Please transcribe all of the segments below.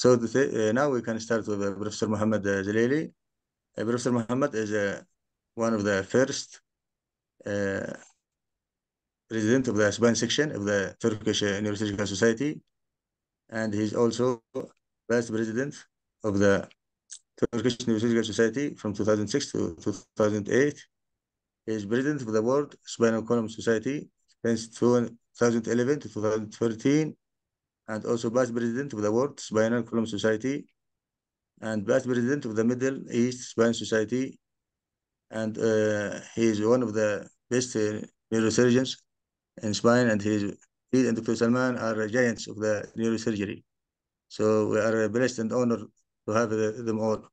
So now we can start with Professor Mehmet Zileli. Professor Mehmet is one of the first uh, president of the spine section of the Turkish Neurosurgical Society, and he's also vice president of the Turkish Neurosurgical Society from 2006 to 2008. He is president of the World Spinal Column Society since 2011 to 2013, and also vice president of the World Spinal Column Society and vice president of the Middle East Spine Society. And he is one of the best neurosurgeons in spine, and he and Dr. Salman are giants of the neurosurgery. So we are blessed and honored to have them all.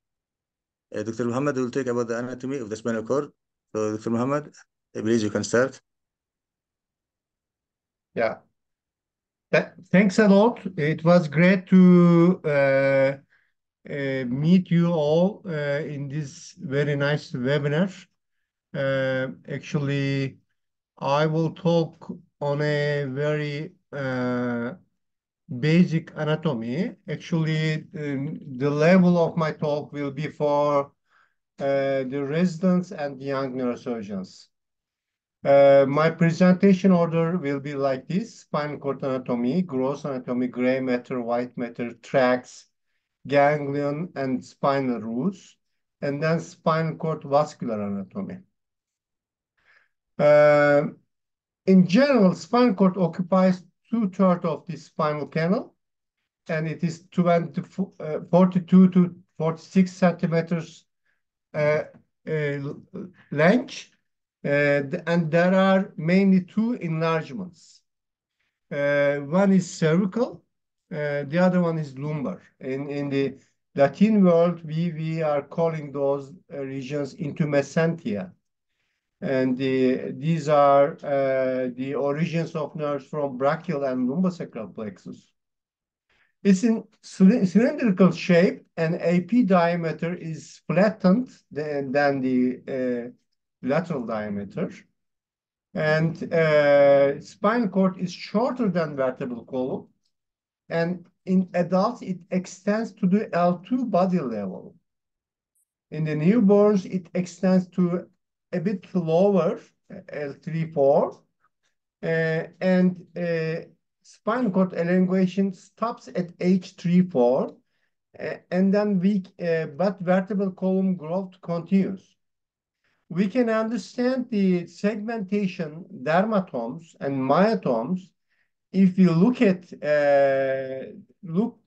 Dr. Muhammad will talk about the anatomy of the spinal cord. So Dr. Muhammad, please you can start. Yeah, thanks a lot. It was great to meet you all in this very nice webinar. Actually, I will talk on a very basic anatomy. Actually, the level of my talk will be for the residents and young neurosurgeons. My presentation order will be like this: spinal cord anatomy, gross anatomy, gray matter, white matter, tracts, ganglion, and spinal roots, and then spinal cord vascular anatomy. In general, spinal cord occupies 2/3 of the spinal canal, and it is 42 to 46 centimeters length. And there are mainly two enlargements. One is cervical, the other one is lumbar. In the Latin world, we are calling those regions intumescentia. And these are the origins of nerves from brachial and lumbosacral plexus. It's in cylindrical shape, and AP diameter is flattened than the lateral diameter. And spinal cord is shorter than vertebral column. And in adults, it extends to the L2 body level. In the newborns, it extends to a bit lower, L3, 4. And spinal cord elongation stops at H3, 4. And then but vertebral column growth continues. We can understand the segmentation, dermatomes and myotomes if you look at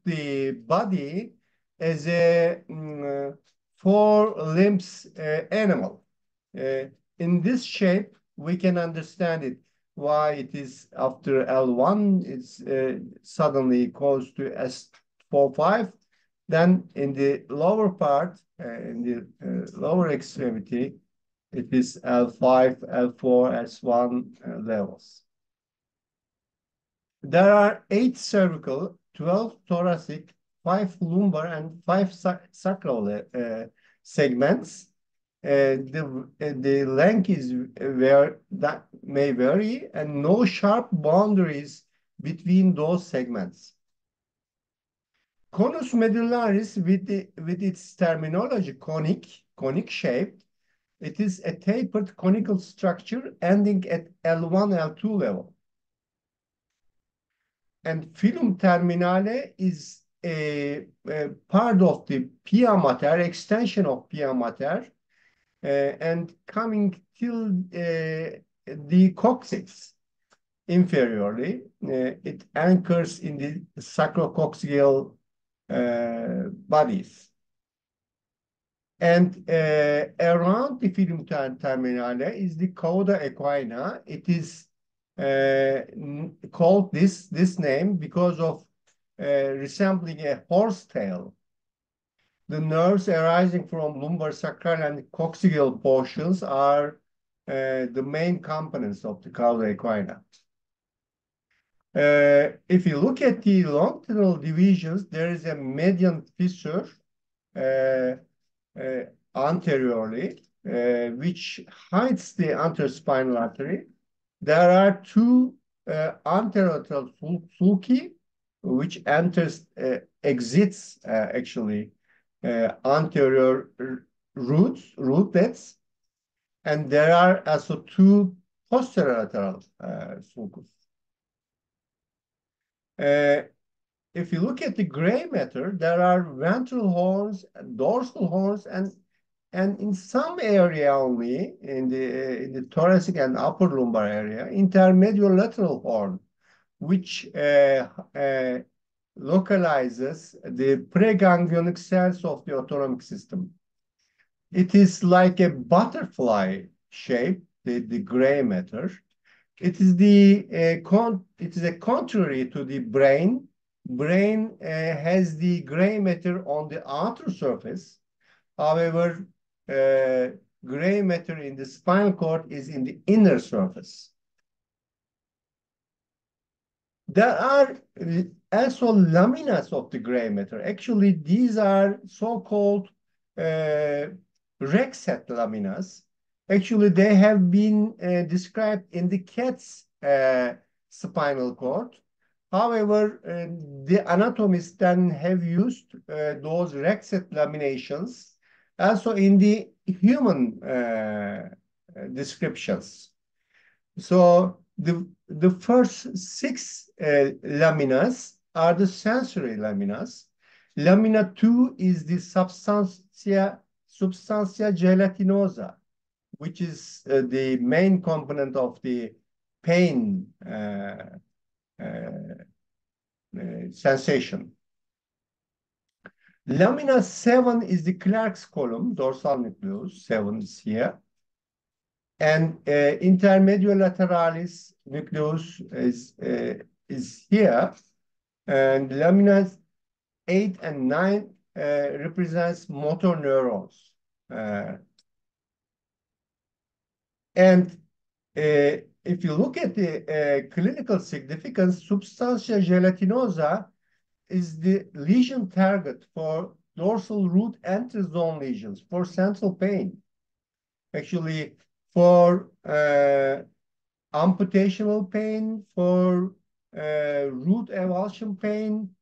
the body as a 4 limbs animal. In this shape, we can understand it. Why it is after L1, it's suddenly goes to S4, 5. Then in the lower part, in the lower extremity, it is L5, L4, S1 levels. There are 8 cervical, 12 thoracic, 5 lumbar, and 5 sacral segments. The length is where that may vary, and no sharp boundaries between those segments. Conus medullaris, with its terminology conic shaped, it is a tapered conical structure ending at L1, L2 level. And filum terminale is a part of the pia mater, extension of pia mater, and coming till the coccyx inferiorly. It anchors in the sacrococcygeal bodies. And around the filum terminale is the cauda equina. It is called this name because of resembling a horse tail. The nerves arising from lumbar, sacral, and coccygeal portions are the main components of the cauda equina. If you look at the longitudinal divisions, there is a median fissure anteriorly, which hides the anterospinal artery. There are 2 anterolateral sulci which exits actually anterior rootlets, and there are also two posterolateral sulcus. If you look at the gray matter, there are ventral horns, dorsal horns, and in some area only, in the thoracic and upper lumbar area, intermediolateral horn, which localizes the preganglionic cells of the autonomic system. It is like a butterfly shape, the gray matter. It is a contrary to the brain. Brain has the gray matter on the outer surface. However, gray matter in the spinal cord is in the inner surface. There are also laminas of the gray matter. Actually, these are so-called Rexet laminas. Actually, they have been described in the cat's spinal cord. However, the anatomists then have used those Rexet laminations also in the human descriptions. So the first six laminas are the sensory laminas. Lamina 2 is the substantia gelatinosa, which is the main component of the pain sensation. Lamina 7 is the Clark's column, dorsal nucleus, 7 is here. And intermediolaterales nucleus is here. And laminas 8 and 9 represents motor neurons. And if you look at the clinical significance, substantia gelatinosa is the lesion target for dorsal root entry zone lesions for central pain. Actually, for amputational pain, for root avulsion pain,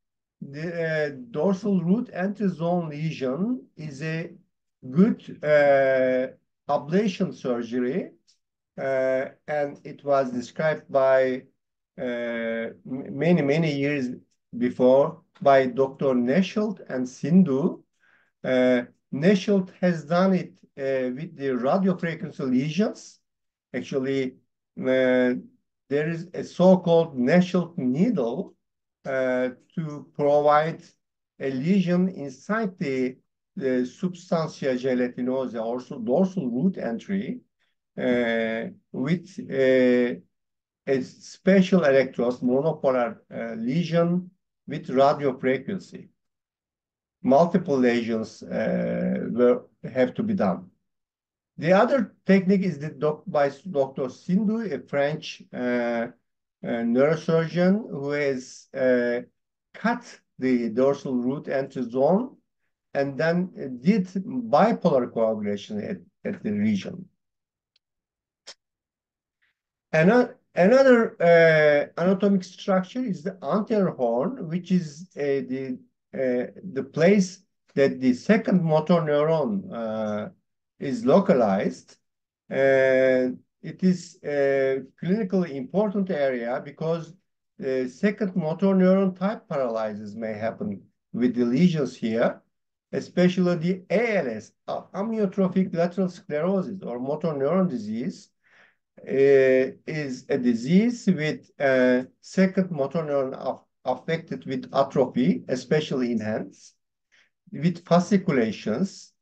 the dorsal root entry zone lesion is a good ablation surgery, and it was described by many years before by Dr. Neschelt and Sindhu. Neschelt has done it with the radiofrequency lesions. Actually, there is a so-called Neschelt needle to provide a lesion inside the substantia gelatinosa, also dorsal root entry, with a special electrode, monopolar lesion with radiofrequency. Multiple lesions have to be done. The other technique is by Dr. Sindhu, a French neurosurgeon who has cut the dorsal root entry zone and then did bipolar coagulation at the region. Another anatomic structure is the anterior horn, which is the place that the second motor neuron is localized. It is a clinically important area because second motor neuron type paralysis may happen with the lesions here, especially the ALS, amyotrophic lateral sclerosis, or motor neuron disease, is a disease with second motor neuron affected with atrophy, especially in hands, with fasciculations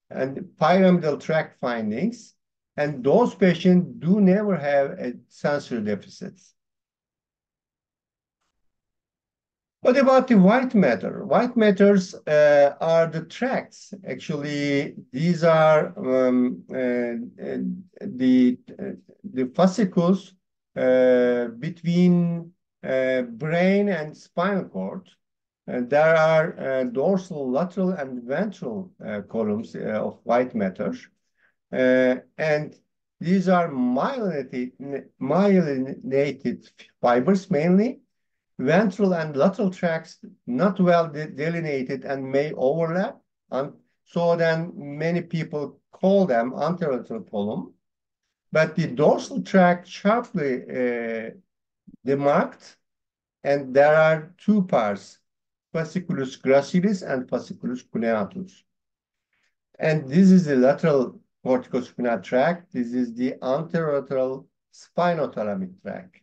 and pyramidal tract findings. And those patients do never have a sensory deficits. What about the white matter? White matters are the tracts. Actually, these are the fascicles between brain and spinal cord. There are dorsal, lateral, and ventral columns of white matter. And these are myelinated fibers mainly. ventral and lateral tracts not well delineated and may overlap. And so then many people call them anterolateral column. But the dorsal tract sharply demarked, and there are two parts, fasciculus gracilis and fasciculus cuneatus. And this is the lateral corticospinal tract. This is the anterolateral spinothalamic tract.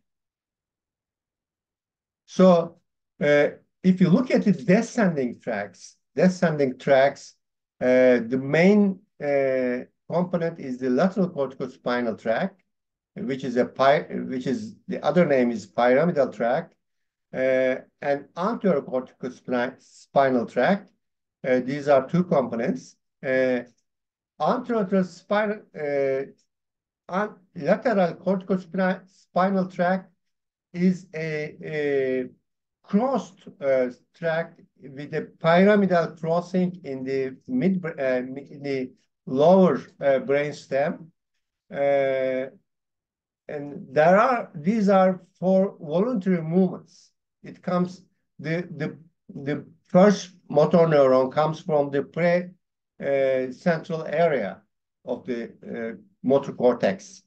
So if you look at the descending tracts, the main component is the lateral corticospinal tract, which is the other name is pyramidal tract, and anterior corticospinal tract. These are two components. Anterolateral lateral corticospinal tract is a crossed tract with a pyramidal crossing in the in the lower brainstem, and these are for voluntary movements. It comes the first motor neuron comes from the central area of the motor cortex.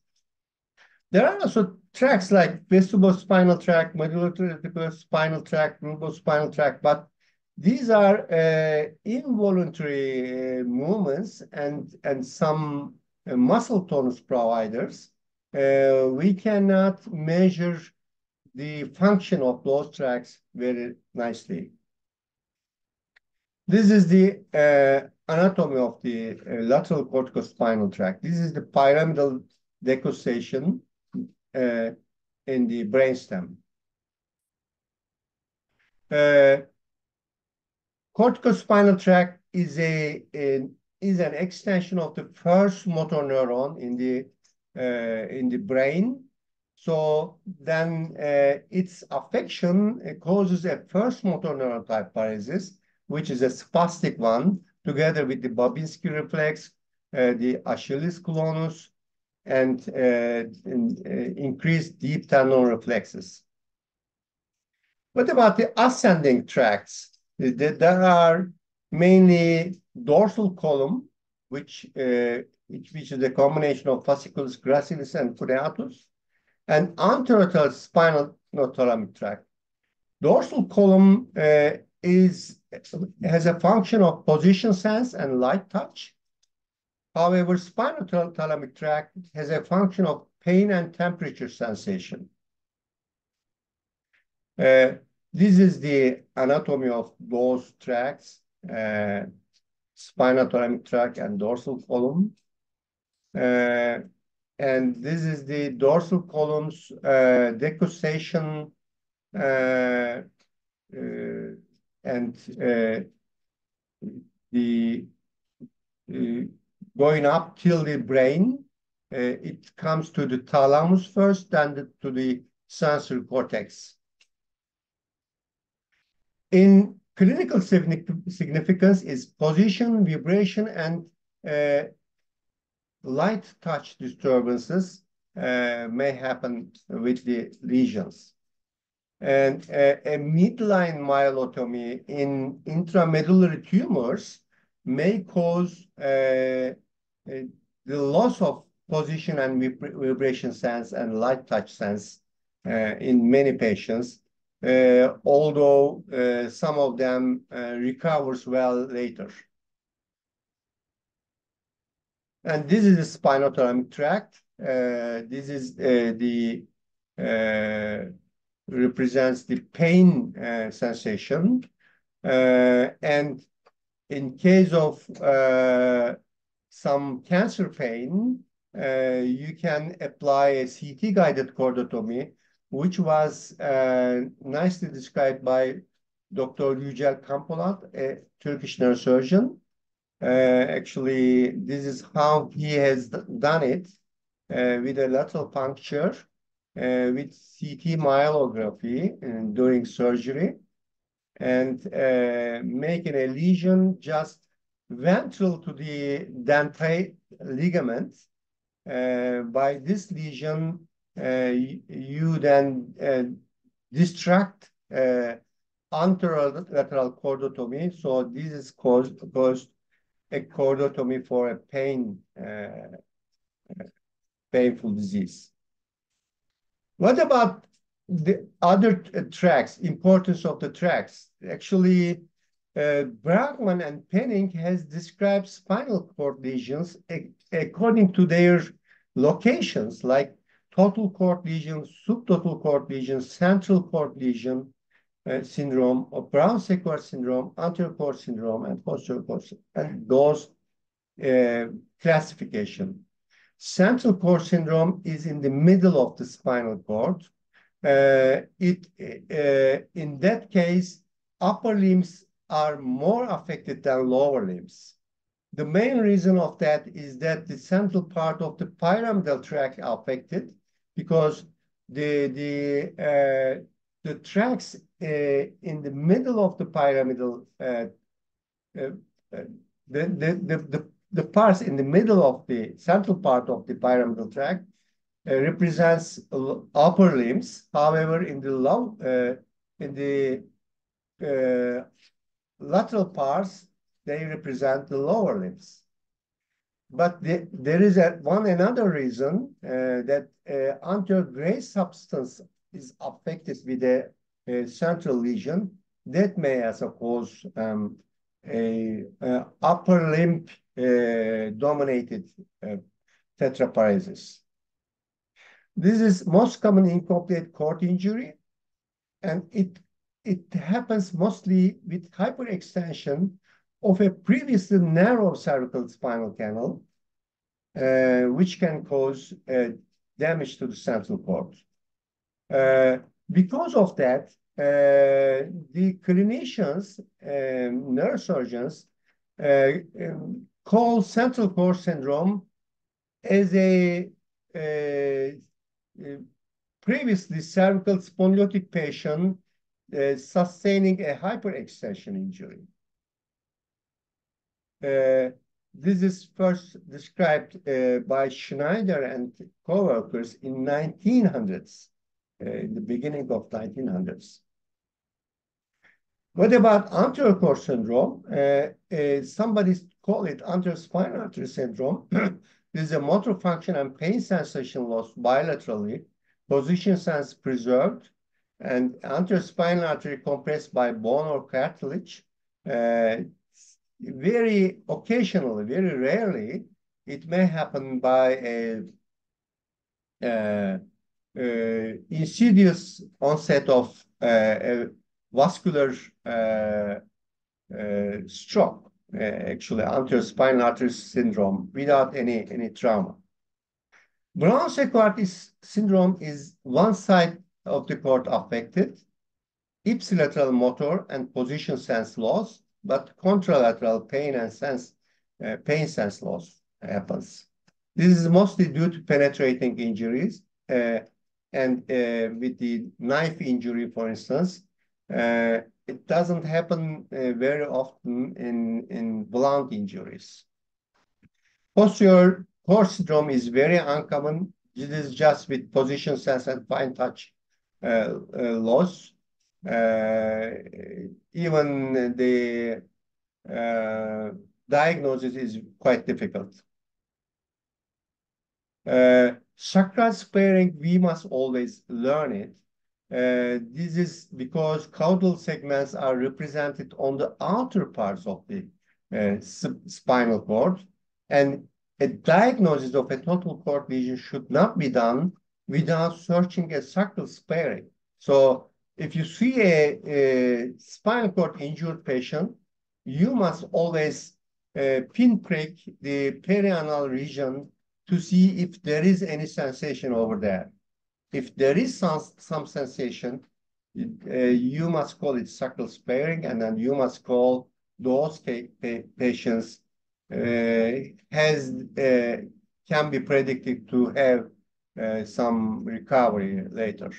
There are also tracts like vestibulospinal tract, medullary spinal tract, spinal tract, but these are involuntary movements and some muscle tonus providers. We cannot measure the function of those tracts very nicely. This is the anatomy of the lateral corticospinal tract. This is the pyramidal decussation in the brainstem. Corticospinal tract is an extension of the first motor neuron in the brain. So then its affection causes a first motor neuron type paresis, which is a spastic one, together with the Babinski reflex, the Achilles clonus, and increased deep tendon reflexes. What about the ascending tracts? There are mainly dorsal column, which is a combination of fasciculus gracilis and cuneatus, and anterolateral spinothalamic tract. Dorsal column has a function of position sense and light touch. However, spinothalamic tract has a function of pain and temperature sensation. This is the anatomy of those tracts, spinothalamic tract and dorsal column. And this is the dorsal column's decussation and the going up till the brain. It comes to the thalamus first, then to the sensory cortex. In clinical significance is position, vibration, and light touch disturbances may happen with the lesions. And a midline myelotomy in intramedullary tumors may cause the loss of position and vibration sense and light touch sense in many patients, although some of them recovers well later. And this is the spinothalamic tract. This is represents the pain sensation. And in case of some cancer pain, you can apply a CT-guided cordotomy, which was nicely described by Dr. Yücel Kampolat, a Turkish neurosurgeon. Actually, this is how he has done it with a lateral puncture with CT myelography during surgery, and making a lesion just ventral to the dentate ligament. By this lesion, you then distract anterolateral chordotomy. So this is caused a chordotomy for a painful disease. What about the other tracts, importance of the tracts? Actually, Bragman and Penning has described spinal cord lesions according to their locations, like total cord lesion, subtotal cord lesion, central cord lesion syndrome, or Brown-Sequard syndrome, anterior cord syndrome, and posterior cord syndrome, and those classification. Central cord syndrome is in the middle of the spinal cord. In that case, upper limbs are more affected than lower limbs. The main reason of that is that the central part of the pyramidal tract are affected, because the tracts in the middle of the pyramidal, the parts in the middle of the central part of the pyramidal tract represents upper limbs. However, in the lateral parts, they represent the lower limbs. But there is another reason that anterior gray substance is affected with a central lesion that may also cause a upper limb dominated tetraparesis. This is most common incomplete cord injury, and it happens mostly with hyperextension of a previously narrow cervical spinal canal, which can cause damage to the central cord. Because of that, the clinicians, neurosurgeons, call central cord syndrome as a previously cervical spondylotic patient sustaining a hyperextension injury. This is first described by Schneider and co-workers in 1900s, in the beginning of 1900s. What about anterior cord syndrome? Somebody call it anterior spinal artery syndrome. This is a motor function and pain sensation lost bilaterally, position sense preserved, and anterior spinal artery compressed by bone or cartilage. Very occasionally, very rarely, it may happen by a insidious onset of a vascular stroke, actually anterior spinal artery syndrome, without any trauma. Brown-Sequard syndrome is one side of the cord affected, ipsilateral motor and position sense loss, but contralateral pain sense loss happens. This is mostly due to penetrating injuries, and with the knife injury, for instance, it doesn't happen very often in blunt injuries. Posterior cord syndrome is very uncommon. It is just with position sense and fine touch loss. Even the diagnosis is quite difficult. Chakra sparing, we must always learn it. This is because caudal segments are represented on the outer parts of the spinal cord, and a diagnosis of a total cord lesion should not be done without searching a sacral sparing. So if you see a spinal cord injured patient, you must always pinprick the perianal region to see if there is any sensation over there. If there is some sensation, you must call it sacral sparing, and then you must call those patients can be predicted to have some recovery later.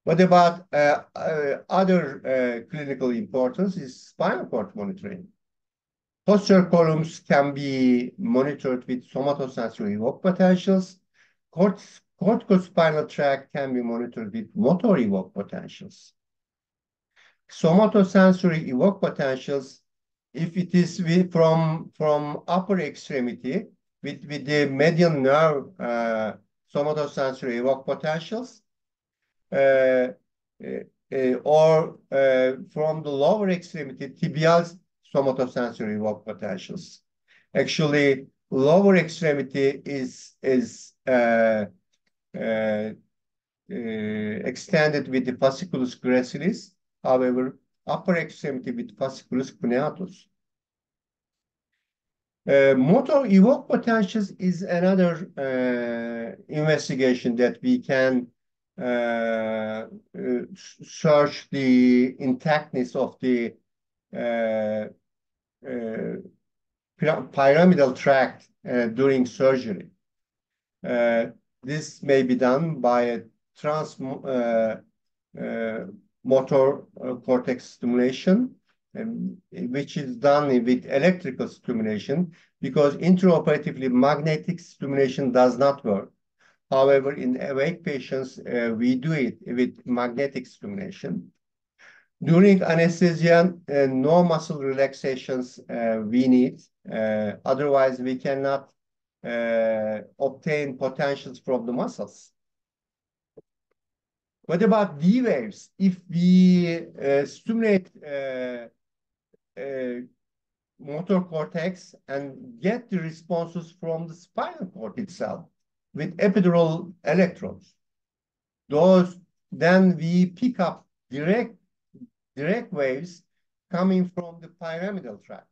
What about other clinical importance is spinal cord monitoring. Posterior columns can be monitored with somatosensory evoked potentials. Cord corticospinal tract can be monitored with motor evoked potentials. Somatosensory evoked potentials, if it is from upper extremity with the medial nerve somatosensory evoked potentials, or from the lower extremity tibial somatosensory evoked potentials. Actually, lower extremity is extended with the fasciculus gracilis. However, upper extremity with fasciculus cuneatus. Motor evoked potentials is another investigation that we can search the intactness of the pyramidal tract during surgery. This may be done by a motor cortex stimulation, which is done with electrical stimulation, because intraoperatively magnetic stimulation does not work. However, in awake patients, we do it with magnetic stimulation. During anesthesia, no muscle relaxations we need. Otherwise, we cannot obtain potentials from the muscles. What about D waves? If we stimulate motor cortex and get the responses from the spinal cord itself with epidural electrodes, then we pick up direct waves coming from the pyramidal tract.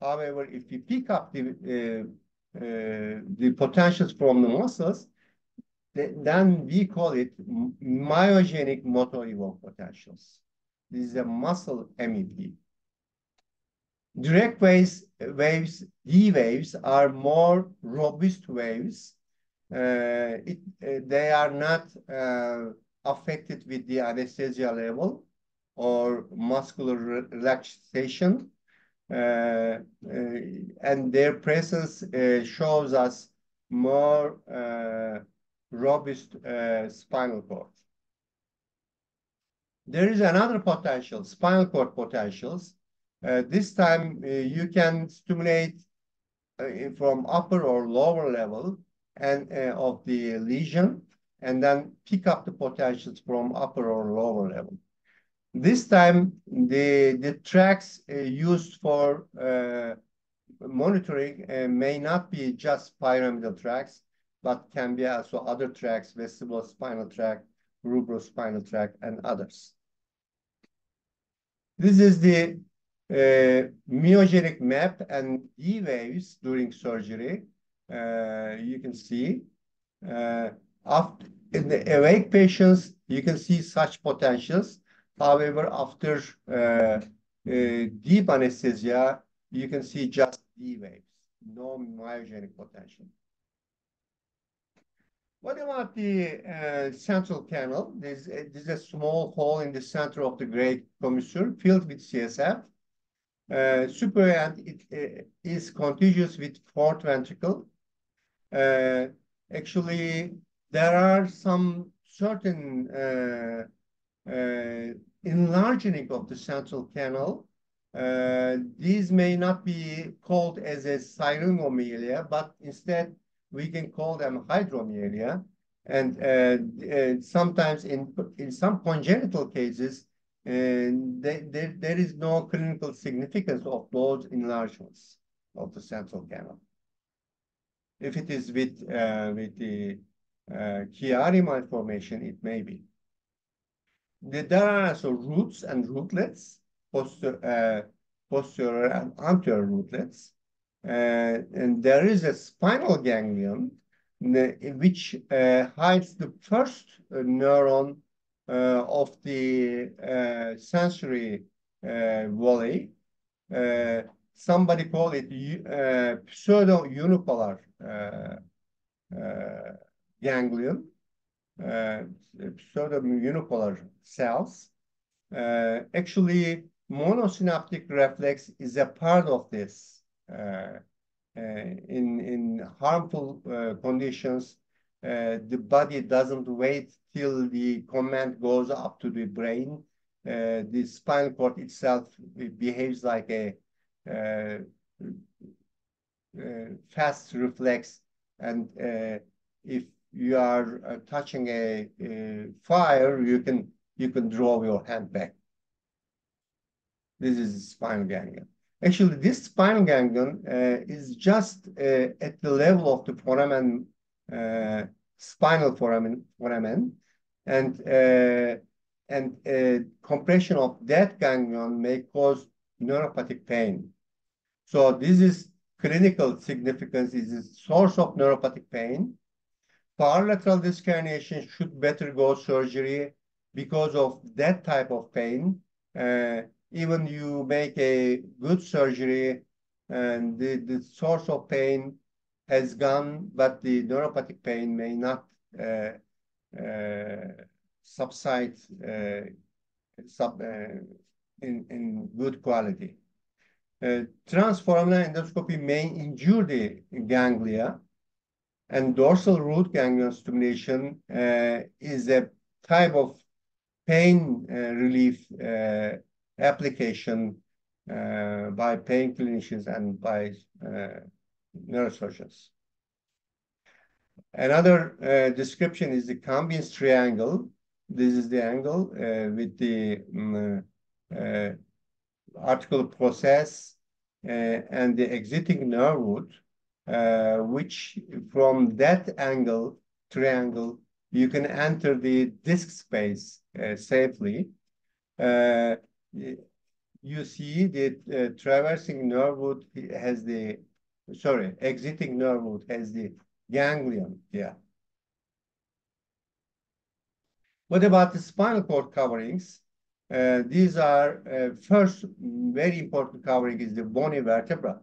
However, if we pick up the potentials from the muscles, then we call it myogenic motor evoked potentials. This is a muscle MEP. Direct waves, D waves, are more robust waves. They are not affected with the anesthesia level or muscular relaxation. And their presence shows us more robust spinal cord. There is another potential, spinal cord potentials. This time you can stimulate from upper or lower level and of the lesion, and then pick up the potentials from upper or lower level. This time, the tracks used for monitoring may not be just pyramidal tracks, but can be also other tracks, vestibulospinal tract, rubrospinal tract, and others. This is the myogenic map and D waves during surgery. You can see in the awake patients, you can see such potentials. However, after deep anesthesia, you can see just D waves, no myogenic potential. What about the central canal? There's a small hole in the center of the great commissure filled with CSF. Superior it is contiguous with fourth ventricle. Actually, there are some certain enlarging of the central canal. These may not be called as a syringomyelia, but instead we can call them hydromyelia. And sometimes in some congenital cases, there is no clinical significance of those enlargements of the central canal. If it is with the Chiari malformation, it may be. There are also roots and rootlets, posterior and anterior rootlets. And there is a spinal ganglion which hides the first neuron of the sensory valley. Somebody call it pseudo-unipolar ganglion, pseudo-unipolar cells. Actually, monosynaptic reflex is a part of this. In harmful conditions, The body doesn't wait till the command goes up to the brain. The spinal cord itself behaves like a fast reflex, and if you are touching a fire, you can draw your hand back. This is spinal ganglion. Actually, this spinal ganglion is just at the level of the foramen, spinal foramen, and compression of that ganglion may cause neuropathic pain. So this is clinical significance, is a source of neuropathic pain. Paralateral disc herniation should better go surgery because of that type of pain. Even you make a good surgery and the source of pain has gone, but the neuropathic pain may not subside in good quality. Transforaminal endoscopy may injure the ganglia, and dorsal root ganglion stimulation is a type of pain relief application by pain clinicians and by neurosurgeons. Another description is the Cambien's triangle. This is the angle with the articular process and the exiting nerve root, which from that angle, triangle, you can enter the disc space safely. You see that traversing nerve root has the, sorry, exiting nerve root has the ganglion. Yeah. What about the spinal cord coverings? These are first very important covering is the bony vertebra,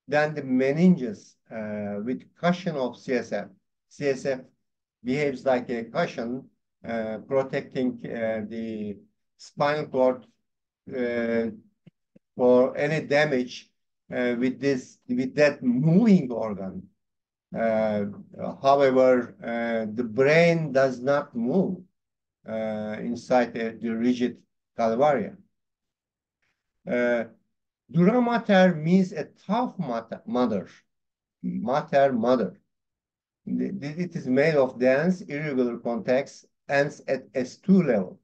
then the meninges with cushion of CSF. CSF behaves like a cushion protecting the spinal cord for any damage with that moving organ. However, the brain does not move inside the rigid calvaria. Dura mater means a tough mother. It is made of dense, irregular contacts, ends at S2 level.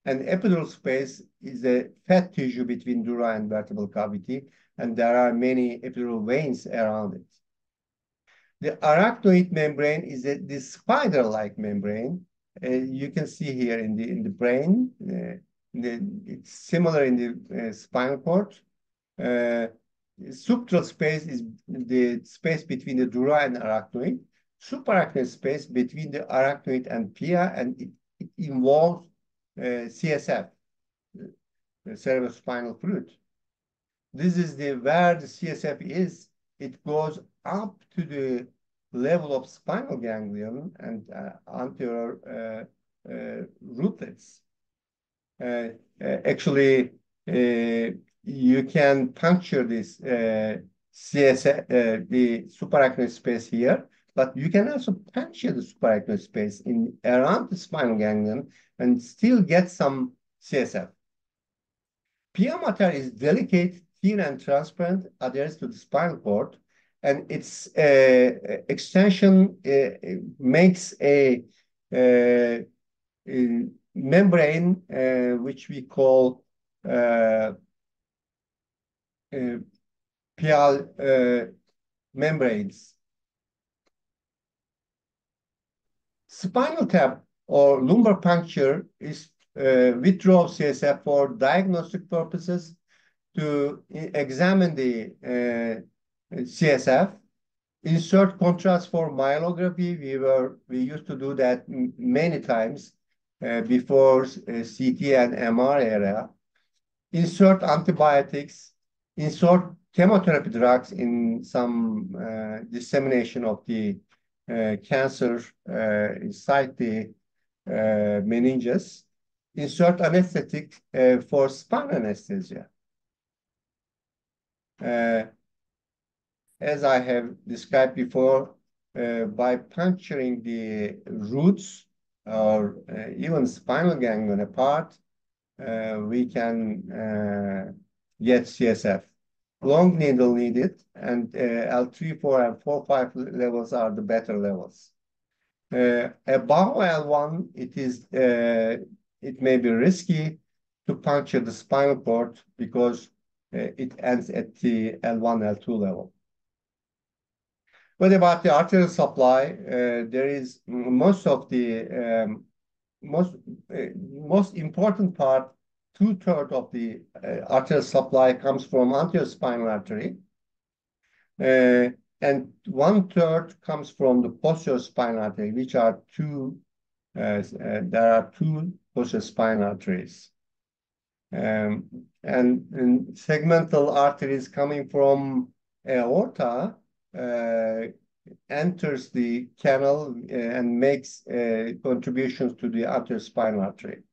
And epidural space is a fat tissue between dura and vertebral cavity, and there are many epidural veins around it. The arachnoid membrane is the spider-like membrane. You can see here in the brain. It's similar in the spinal cord. Subtral space is the space between the dura and arachnoid. Subarachnoid space between the arachnoid and pia, and it involves CSF, the cerebrospinal fluid. This is where the CSF is. It goes up to the level of spinal ganglion and anterior rootlets. Actually, you can puncture this CSF, the subarachnoid space here, but you can also puncture the subarachnoid space around the spinal ganglion and still get some CSF. Pia mater is delicate, thin, and transparent, adheres to the spinal cord, and its extension makes a membrane which we call pial membranes. Spinal tap or lumbar puncture is withdrawal of CSF for diagnostic purposes to examine the CSF. Insert contrast for myelography. We used to do that many times before CT and MR era. Insert antibiotics. Insert chemotherapy drugs in some dissemination of the cancer inside the meninges. Insert anesthetic for spinal anesthesia. As I have described before, by puncturing the roots or even spinal ganglion apart, we can get CSF. Long needle needed, and L3, 4, and 4, 5 levels are the better levels. Above L1, it may be risky to puncture the spinal cord because it ends at the L1, L2 level. What about the arterial supply? There is most of the most important part, 2/3 of the arterial supply comes from anterior spinal artery, and 1/3 comes from the posterior spinal artery, which are there are two posterior spinal arteries. And segmental arteries coming from aorta enters the canal and makes contributions to the anterior spinal artery.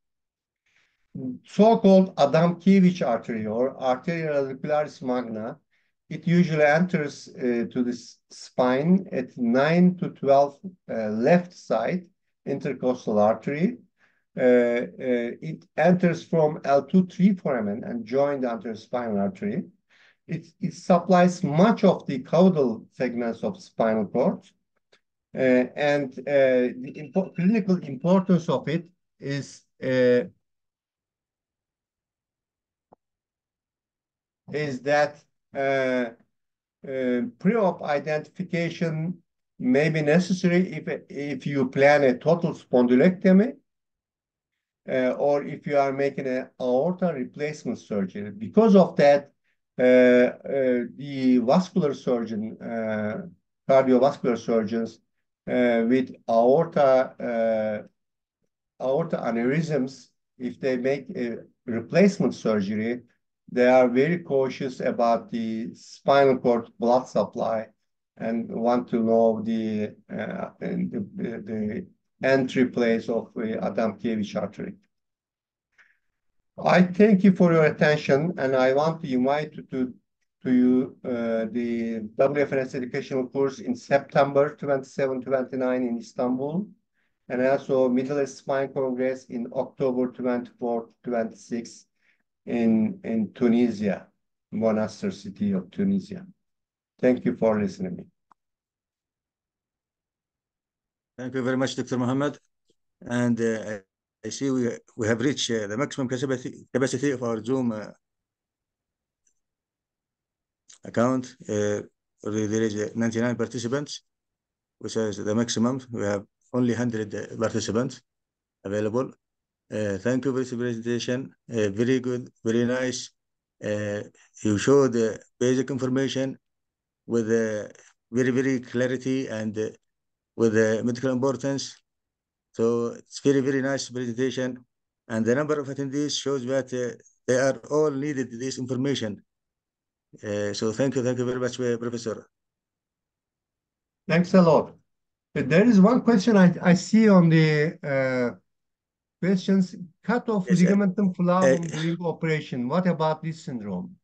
So-called Adamkiewicz artery or arteria auricularis magna, it usually enters to the spine at 9 to 12 left side intercostal artery. It enters from L2 3 foramen and joins the anterior spinal artery. It supplies much of the caudal segments of spinal cord. And the clinical importance of it is that pre-op identification may be necessary if you plan a total spondylectomy or if you are making an aorta replacement surgery. Because of that, the vascular surgeon, cardiovascular surgeons with aorta aneurysms, if they make a replacement surgery, they are very cautious about the spinal cord blood supply and want to know the entry place of the Adamkiewicz artery. I thank you for your attention, and I want to invite to you the WFNS educational course in September 27-29 in Istanbul, and also Middle East Spine Congress in October 24-26 in Tunisia, Monastir city of Tunisia. Thank you for listening. Thank you very much, Dr. Mohammed. And I see we have reached the maximum capacity of our Zoom account. There is 99 participants, which is the maximum. We have only 100 participants available. Thank you for this presentation. Very good, very nice. You showed basic information with very, very clarity and with medical importance. So it's very, very nice presentation. And the number of attendees shows that they are all needed this information. So thank you very much, Professor. Thanks a lot. There is one question I see on the questions. Cut off Yes, ligamentum flavum during operation. What about this syndrome?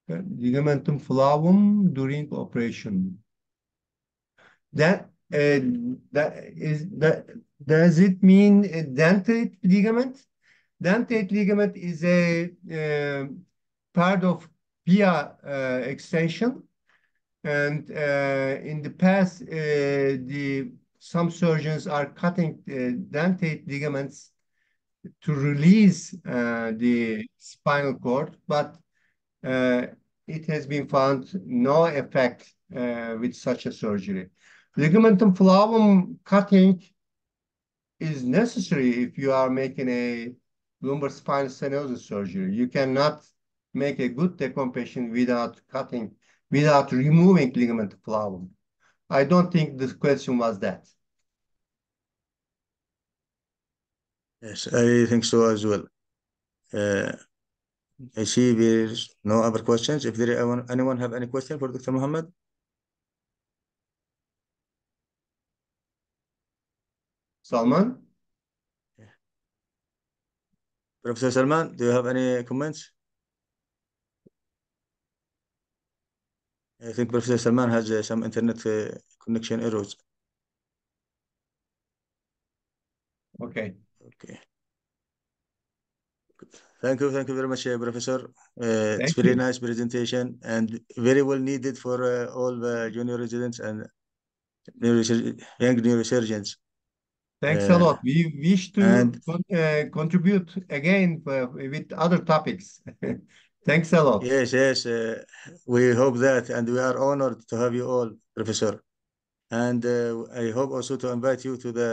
Ligamentum flavum during operation. Does it mean a dentate ligament? Dentate ligament is a part of pia extension, and in the past, some surgeons are cutting dentate ligaments to release the spinal cord, but it has been found no effect with such a surgery. Ligamentum flavum cutting is necessary if you are making a lumbar spinal stenosis surgery. You cannot make a good decompression without removing ligamentum flavum. I don't think the question was that. Yes, I think so as well. I see there's no other questions. If anyone have any question for Dr. Mohammed? Salman? Professor Salman, do you have any comments? I think Professor Salman has some internet connection errors. Okay. Okay. Thank you very much, Professor. It's Thank very you. nice presentation and very well needed for all the junior residents and young neurosurgeons. Thanks a Uh, lot. We wish to and contribute again with other topics. Thanks a lot. yes, we hope that, and we are honored to have you all, Professor. And I hope also to invite you to the